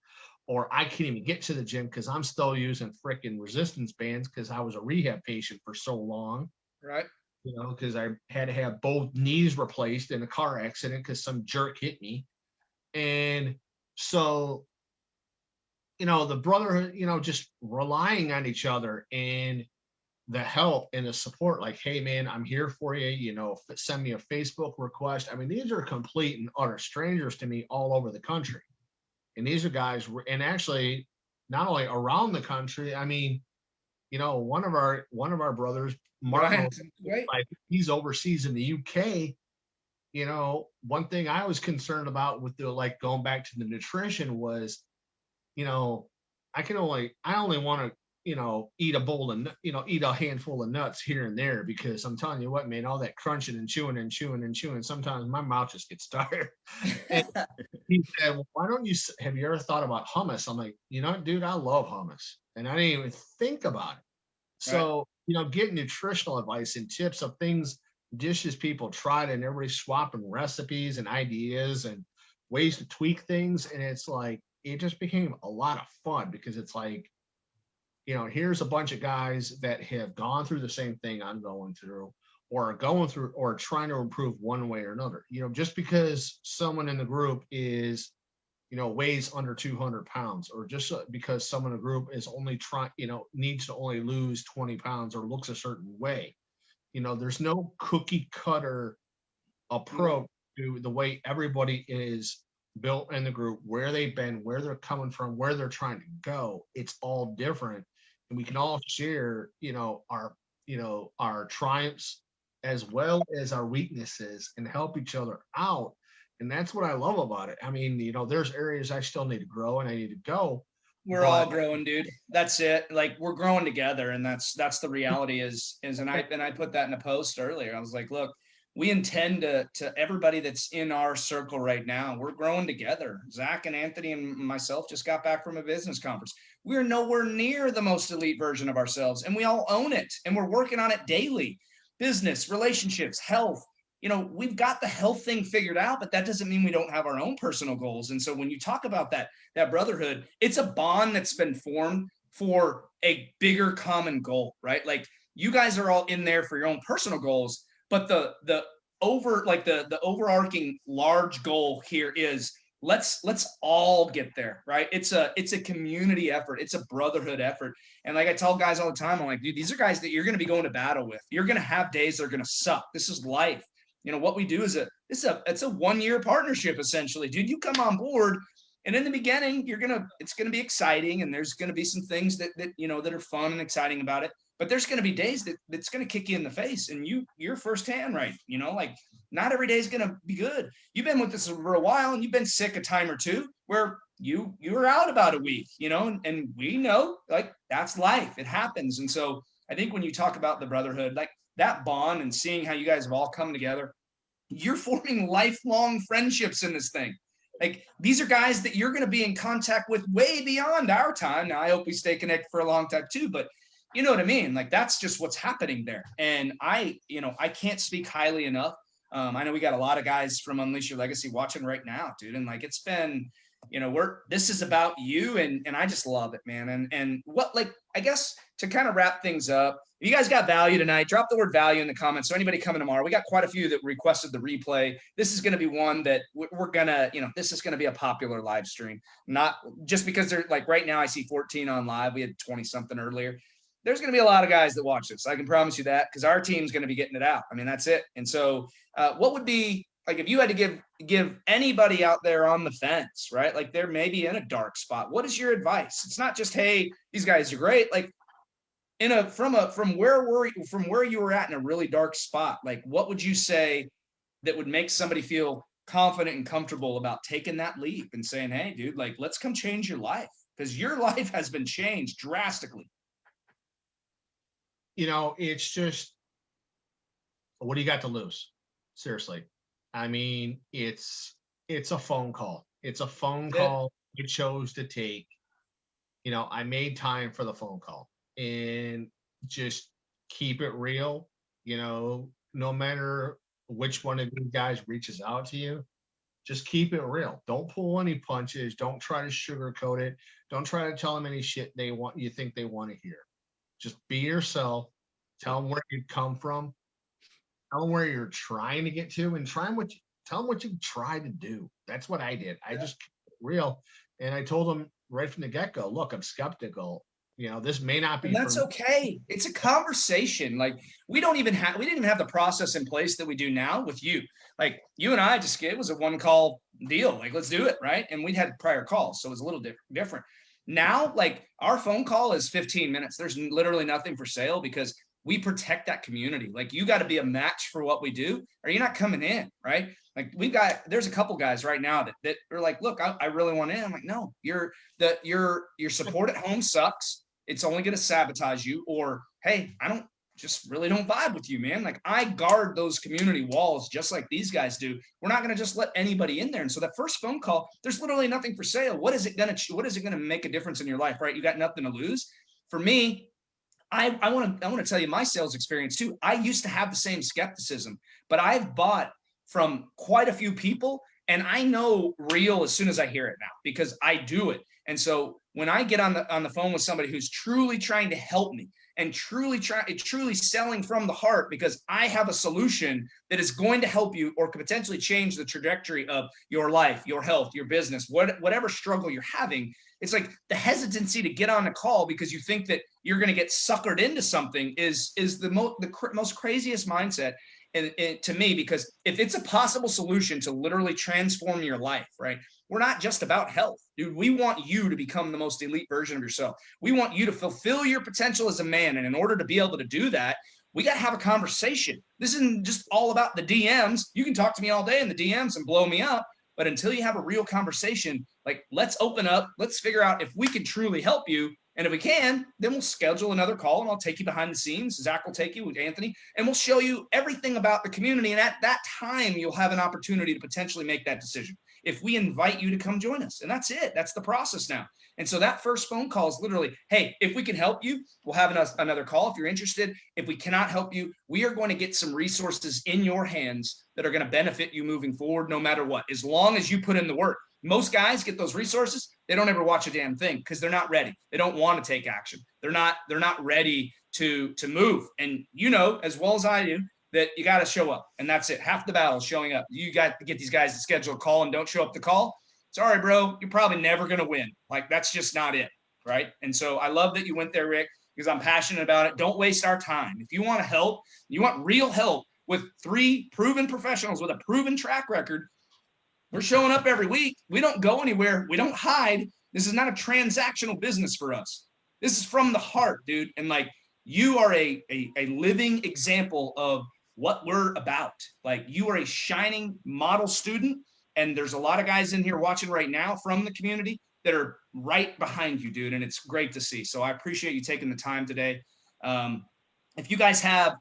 [SPEAKER 3] or I can't even get to the gym because I'm still using freaking resistance bands because I was a rehab patient for so long.
[SPEAKER 1] Right.
[SPEAKER 3] Because I had to have both knees replaced in a car accident because some jerk hit me. And so, the brotherhood, just relying on each other and the help and the support, like, hey, man, I'm here for you, send me a Facebook request. I mean, these are complete and utter strangers to me all over the country. And these are guys, and actually not only around the country, I mean, one of our brothers, Martin, like, he's overseas in the UK. One thing I was concerned about with going back to the nutrition was, I only want to, eat a bowl of, eat a handful of nuts here and there, because I'm telling you what, man, all that crunching and chewing and chewing and chewing, sometimes my mouth just gets tired. And he said, well, why don't have you ever thought about hummus? I'm like, dude, I love hummus. And I didn't even think about it. So, get nutritional advice and tips of things, dishes people tried, and everybody's swapping recipes and ideas and ways to tweak things. And it's like, it just became a lot of fun, because it's like, here's a bunch of guys that have gone through the same thing I'm going through, or are going through, or trying to improve one way or another. Just because someone in the group is, weighs under 200 pounds, or just because someone in the group is only needs to only lose 20 pounds or looks a certain way. There's no cookie cutter approach to the way everybody is built in the group, where they've been, where they're coming from, where they're trying to go. It's all different. And we can all share, our triumphs as well as our weaknesses and help each other out. And that's what I love about it. I mean, there's areas I still need to grow and I need to go.
[SPEAKER 1] We're all growing, dude. That's it. Like, we're growing together, and that's the reality and I put that in a post earlier. I was like, look, we intend to everybody that's in our circle right now, we're growing together. Zach and Anthony and myself just got back from a business conference. We're nowhere near the most elite version of ourselves, and we all own it, and we're working on it daily. Business, relationships, health. We've got the health thing figured out, but that doesn't mean we don't have our own personal goals. And so when you talk about that brotherhood, it's a bond that's been formed for a bigger common goal, right? Like, you guys are all in there for your own personal goals, but the overarching large goal here is let's all get there, right? It's a community effort. It's a brotherhood effort. And like I tell guys all the time, I'm like, dude, these are guys that you're going to be going to battle with. You're going to have days that are going to suck. This is life. What we do is it's a 1-year partnership, essentially, dude. You come on board, and in the beginning, it's going to be exciting, and there's going to be some things that are fun and exciting about it. But there's going to be days that's going to kick you in the face, and you're firsthand, right? Like, not every day is going to be good. You've been with us for a while, and you've been sick a time or two where you were out about a week, and we know, like, that's life. It happens. And so I think when you talk about the brotherhood, like, that bond and seeing how you guys have all come together, you're forming lifelong friendships in this thing. Like, these are guys that you're going to be in contact with way beyond our time. Now, I hope we stay connected for a long time too, but you know what I mean? Like, that's just what's happening there. And I can't speak highly enough. I know we got a lot of guys from Unleash Your Legacy watching right now, dude. And like, it's been, this is about you, and I just love it, man. And what, like, I guess to kind of wrap things up, if you guys got value tonight, drop the word value in the comments. So anybody coming tomorrow, we got quite a few that requested the replay. This is going to be one that we're going to, this is going to be a popular live stream, not just because they're like, right now I see 14 on live. We had 20 something earlier. There's going to be a lot of guys that watch this. I can promise you that, because our team's going to be getting it out. I mean, that's it. And so what would be, like, if you had to give anybody out there on the fence, right? Like, they're maybe in a dark spot, what is your advice? It's not just, hey, these guys are great. Like, from where you were at in a really dark spot, like, what would you say that would make somebody feel confident and comfortable about taking that leap and saying, hey, dude, like, let's come change your life, because your life has been changed drastically.
[SPEAKER 3] It's just, what do you got to lose? Seriously. I mean, it's a phone call. It's a phone call you chose to take. I made time for the phone call, and just keep it real. No matter which one of you guys reaches out to you, just keep it real. Don't pull any punches. Don't try to sugarcoat it. Don't try to tell them any shit you think they want to hear. Just be yourself. Tell them where you come from. Tell them where you're trying to get to, and tell them what you tried to do. That's what I did. I just kept it real. And I told them right from the get-go, look, I'm skeptical. This may not be.
[SPEAKER 1] And that's okay. It's a conversation. Like, we didn't even have the process in place that we do now with you. Like, you and I it was a 1-call deal. Like, let's do it. Right. And we had prior calls, so it was a little different. Now, like, our phone call is 15 minutes. There's literally nothing for sale, because we protect that community. Like, you got to be a match for what we do, or you're not coming in, right? Like, there's a couple guys right now that are like, look, I really want in. I'm like, no, your support at home sucks. It's only going to sabotage you. Or, hey, I really don't vibe with you, man. Like, I guard those community walls just like these guys do. We're not going to just let anybody in there. And so that first phone call, there's literally nothing for sale. What is it going to make a difference in your life, right? You got nothing to lose. For me, I want to tell you my sales experience too. I used to have the same skepticism, but I've bought from quite a few people, and I know real as soon as I hear it now, because I do it. And so when I get on the phone with somebody who's truly trying to help me and truly selling from the heart, because I have a solution that is going to help you or could potentially change the trajectory of your life, your health, your business, whatever struggle you're having, it's like the hesitancy to get on a call because you think that you're going to get suckered into something is the most craziest mindset. and to me, because if it's a possible solution to literally transform your life, right? We're not just about health, dude. We want you to become the most elite version of yourself. We want you to fulfill your potential as a man. And in order to be able to do that, we got to have a conversation. This isn't just all about the DMs. You can talk to me all day in the DMs and blow me up. But until you have a real conversation, like, let's open up, let's figure out if we can truly help you. And if we can, then we'll schedule another call and I'll take you behind the scenes. Zach will take you with Anthony and we'll show you everything about the community. And at that time, you'll have an opportunity to potentially make that decision if we invite you to come join us. And that's it. That's the process now. And so that first phone call is literally, hey, if we can help you, we'll have another call if you're interested. If we cannot help you, we are going to get some resources in your hands that are going to benefit you moving forward, no matter what, as long as you put in the work. Most guys get those resources. They don't ever watch a damn thing because they're not ready. They don't want to take action. They're not ready to move. And you know, as well as I do, that you got to show up, and that's it. Half the battle is showing up. You got to get these guys to schedule a call and don't show up to call. Sorry, bro, you're probably never going to win. Like, that's just not it, right? And so I love that you went there, Rick, because I'm passionate about it. Don't waste our time. If you want to help, you want real help with 3 proven professionals with a proven track record, we're showing up every week. We don't go anywhere. We don't hide. This is not a transactional business for us. This is from the heart, dude. And like, you are a living example of what we're about. Like, you are a shining model student. And there's a lot of guys in here watching right now from the community that are right behind you, dude. And it's great to see. So I appreciate you taking the time today. If you guys have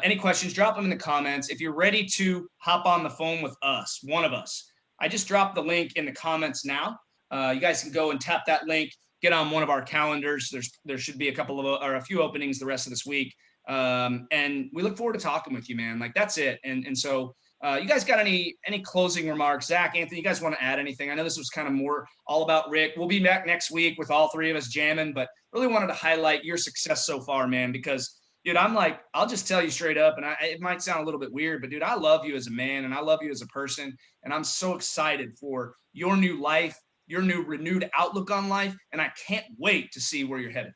[SPEAKER 1] any questions, drop them in the comments. If you're ready to hop on the phone with us, one of us, I just dropped the link in the comments now. You guys can go and tap that link, get on one of our calendars. There should be a few openings the rest of this week. And we look forward to talking with you, man. Like, that's it. And so you guys got any closing remarks? Zach, Anthony, you guys want to add anything? I know this was kind of more all about Rick. We'll be back next week with all 3 of us jamming, but really wanted to highlight your success so far, man, because dude, I'm like, I'll just tell you straight up, and it might sound a little bit weird, but dude, I love you as a man and I love you as a person. And I'm so excited for your new life, your new renewed outlook on life. And I can't wait to see where you're headed.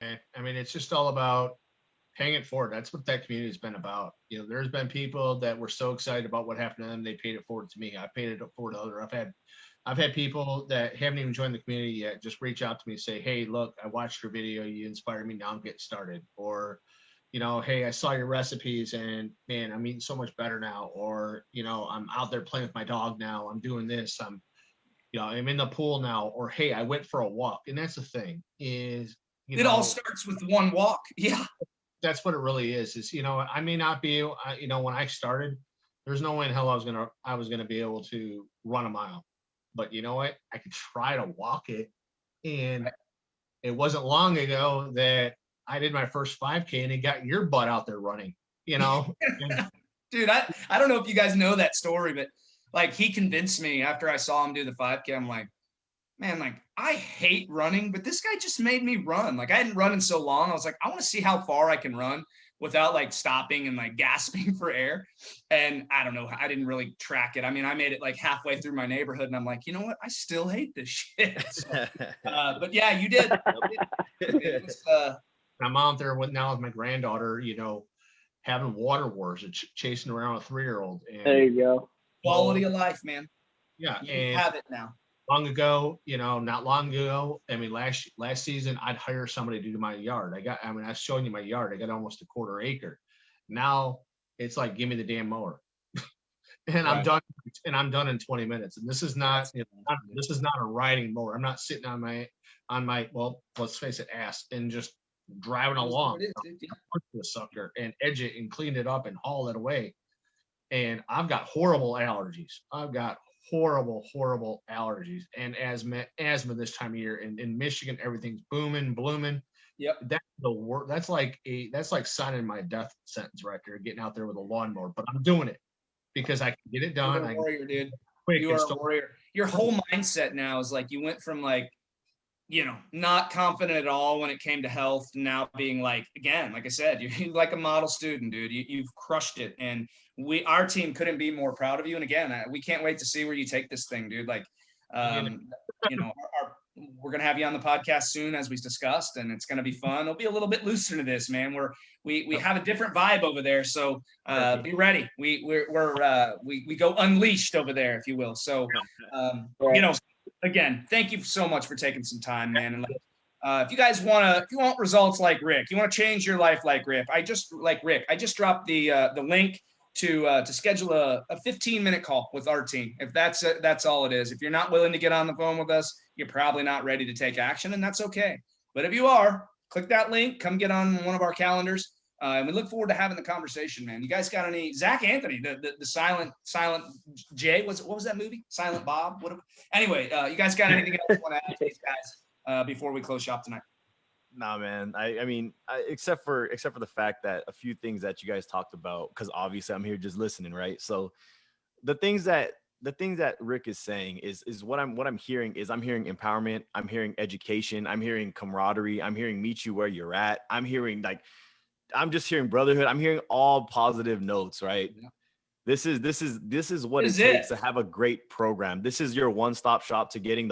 [SPEAKER 3] I mean, it's just all about paying it forward. That's what that community has been about. You know, there's been people that were so excited about what happened to them, they paid it forward to me. I paid it forward to others. I've had people that haven't even joined the community yet just reach out to me and say, hey, look, I watched your video, you inspired me, now I'm getting started. Or, you know, hey, I saw your recipes and man, I'm eating so much better now. Or, you know, I'm out there playing with my dog now, I'm doing this, I'm in the pool now. Or hey, I went for a walk. And that's the thing is,
[SPEAKER 1] it all starts with one walk. Yeah.
[SPEAKER 3] That's what it really is, you know, I may not be, you know, when I started, there's no way in hell I was going to be able to run a mile. But you know what? I could try to walk it. And it wasn't long ago that I did my first 5K and it got your butt out there running, you know?
[SPEAKER 1] Dude, I don't know if you guys know that story, but like, he convinced me after I saw him do the 5K. I'm like, man, like, I hate running, but this guy just made me run. Like, I hadn't run in so long. I was like, I want to see how far I can run without like stopping and like gasping for air. And I don't know, I didn't really track it. I mean, I made it like halfway through my neighborhood and I'm like, you know what? I still hate this shit. So, but yeah, you did.
[SPEAKER 3] I'm out there now with my granddaughter, you know, having water wars and chasing around a 3-year-old.
[SPEAKER 4] There you go.
[SPEAKER 1] Quality of life, man.
[SPEAKER 3] Yeah.
[SPEAKER 1] You have it now.
[SPEAKER 3] Not long ago, I mean, last season, I'd hire somebody to do my yard. I was showing you my yard. I got almost a 1/4 acre. Now it's like, give me the damn mower. And right. I'm done in 20 minutes. And this is not, this is not a riding mower. I'm not sitting on my, well, let's face it, ass and just driving along. The sucker and edge it and clean it up and haul it away. And I've got horrible allergies. Horrible allergies and asthma this time of year. In Michigan, everything's blooming. Yep. That's the work. That's like signing my death sentence right there, getting out there with a lawnmower. But I'm doing it because I can get it done.
[SPEAKER 1] You're a warrior, dude. You are a warrior. Your whole mindset now is like, you went from like, you know, not confident at all when it came to health, now being like, again, like I said, you're like a model student, dude. You've crushed it. And our team couldn't be more proud of you. And again, we can't wait to see where you take this thing, dude. Like, you know, we're going to have you on the podcast soon, as we discussed, and it's going to be fun. It'll be a little bit looser to this, man. We have a different vibe over there, so be ready. We go unleashed over there, if you will. So, again, thank you so much for taking some time, man. And if you guys if you want results like Rick, you want to change your life like Rick. I just dropped the link to schedule a 15-minute call with our team. If that's all it is. If you're not willing to get on the phone with us, you're probably not ready to take action, and that's okay. But if you are, click that link, come get on one of our calendars. And we look forward to having the conversation, man. You guys got any? Zach Anthony, the silent Jay, what was that movie? Silent Bob? Anyway, you guys got anything else you want to add to these guys before we close shop tonight?
[SPEAKER 2] Nah, man. I mean, except for the fact that a few things that you guys talked about, because obviously I'm here just listening, right? So the things that Rick is saying is what I'm hearing is I'm hearing empowerment, I'm hearing education, I'm hearing camaraderie, I'm hearing meet you where you're at, I'm just hearing brotherhood, I'm hearing all positive notes, right? Yeah. This is what it takes to have a great program. This is your one-stop shop to getting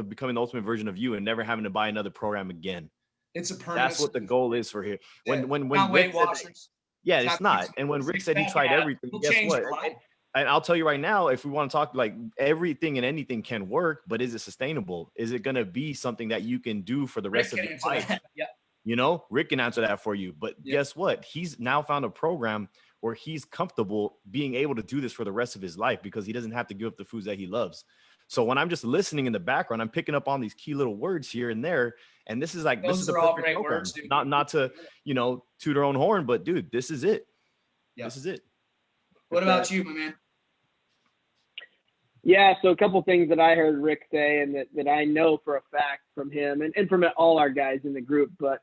[SPEAKER 2] becoming the ultimate version of you and never having to buy another program again.
[SPEAKER 1] It's a permanent.
[SPEAKER 2] That's what the goal is for here. When
[SPEAKER 1] Weight Watchers.
[SPEAKER 2] Yeah, it's not. And when Rick said he tried everything, guess what? And I'll tell you right now, if we want to talk, like, everything and anything can work, but is it sustainable? Is it going to be something that you can do for the rest of your life?
[SPEAKER 1] Yeah.
[SPEAKER 2] You know, Rick can answer that for you. But guess what? He's now found a program where he's comfortable being able to do this for the rest of his life because he doesn't have to give up the foods that he loves. So when I'm just listening in the background, I'm picking up on these key little words here and there. And this is the perfect program. Words, dude. Not to, toot our own horn, but dude, this is it. Yep. This is it.
[SPEAKER 1] What about you, my man?
[SPEAKER 4] Yeah, so a couple things that I heard Rick say and that I know for a fact from him and from all our guys in the group, but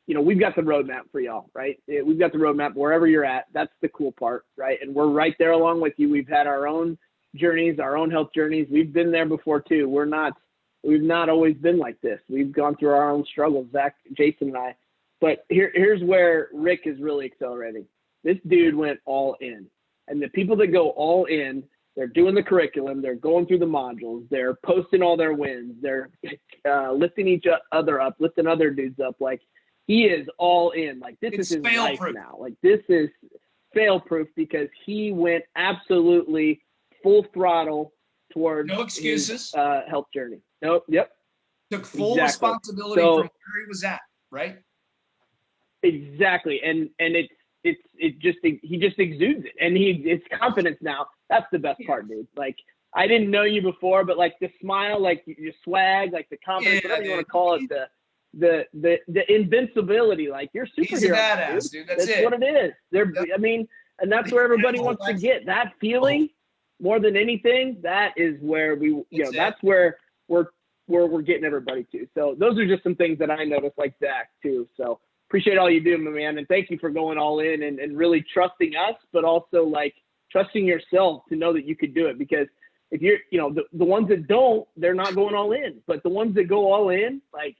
[SPEAKER 4] we've got the roadmap for y'all, right? We've got the roadmap wherever you're at. That's the cool part, right? And we're right there along with you. We've had our own journeys, our own health journeys. We've been there before too. We've not always been like this. We've gone through our own struggles, Zach, Jason, and I. But here's where Rick is really accelerating. This dude went all in. And the people that go all in, they're doing the curriculum, they're going through the modules, they're posting all their wins, they're lifting each other up, lifting other dudes up. Like, he is all in. Like, this is his life now. Like, this is fail-proof because he went absolutely full throttle towards
[SPEAKER 1] no excuses.
[SPEAKER 4] His health journey. Nope. Yep.
[SPEAKER 1] Took full responsibility from where he was at, right?
[SPEAKER 4] Exactly. And he just exudes it, and it's confidence now. That's the best part, dude. Like, I didn't know you before, but like the smile, like your swag, like the confidence, whatever you want to call it, the invincibility, like, you're superhero.
[SPEAKER 1] He's a badass, dude. That's
[SPEAKER 4] what it is. And that's where everybody wants to get that feeling more than anything. That is where that's where we're getting everybody to. So those are just some things that I noticed, like Zach too. So appreciate all you do, my man. And thank you for going all in and really trusting us, but also like trusting yourself to know that you could do it. Because if you're, the ones that don't, they're not going all in, but the ones that go all in, like,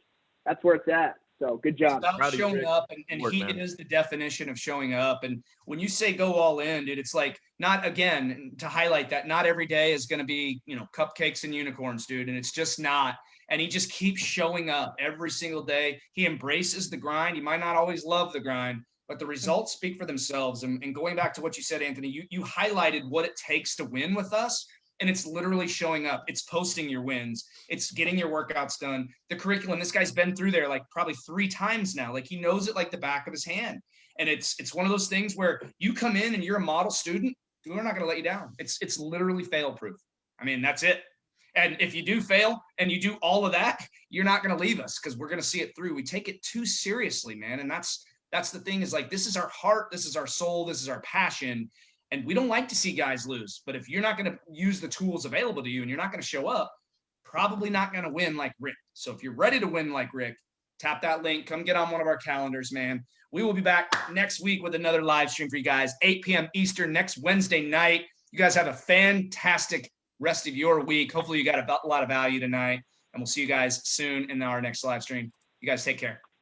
[SPEAKER 4] that's where it's at. So good job.
[SPEAKER 1] It's about showing up, and he is the definition of showing up. And when you say go all in, dude, it's like, not, again, to highlight that, not every day is going to be, cupcakes and unicorns, dude. And it's just not. And he just keeps showing up every single day. He embraces the grind. He might not always love the grind, but the results speak for themselves. And going back to what you said, Anthony, you highlighted what it takes to win with us. And it's literally showing up. It's posting your wins. It's getting your workouts done. The curriculum, this guy's been through there like probably 3 times now. Like, he knows it like the back of his hand. And it's one of those things where you come in and you're a model student, we're not going to let you down. It's literally fail proof. I mean, that's it. And if you do fail and you do all of that, you're not going to leave us because we're going to see it through. We take it too seriously, man. And that's the thing, is like, this is our heart. This is our soul. This is our passion. And we don't like to see guys lose. But if you're not going to use the tools available to you and you're not going to show up, probably not going to win like Rick. So if you're ready to win like Rick, tap that link. Come get on one of our calendars, man. We will be back next week with another live stream for you guys, 8 p.m. Eastern next Wednesday night. You guys have a fantastic rest of your week. Hopefully you got a lot of value tonight, and we'll see you guys soon in our next live stream. You guys take care.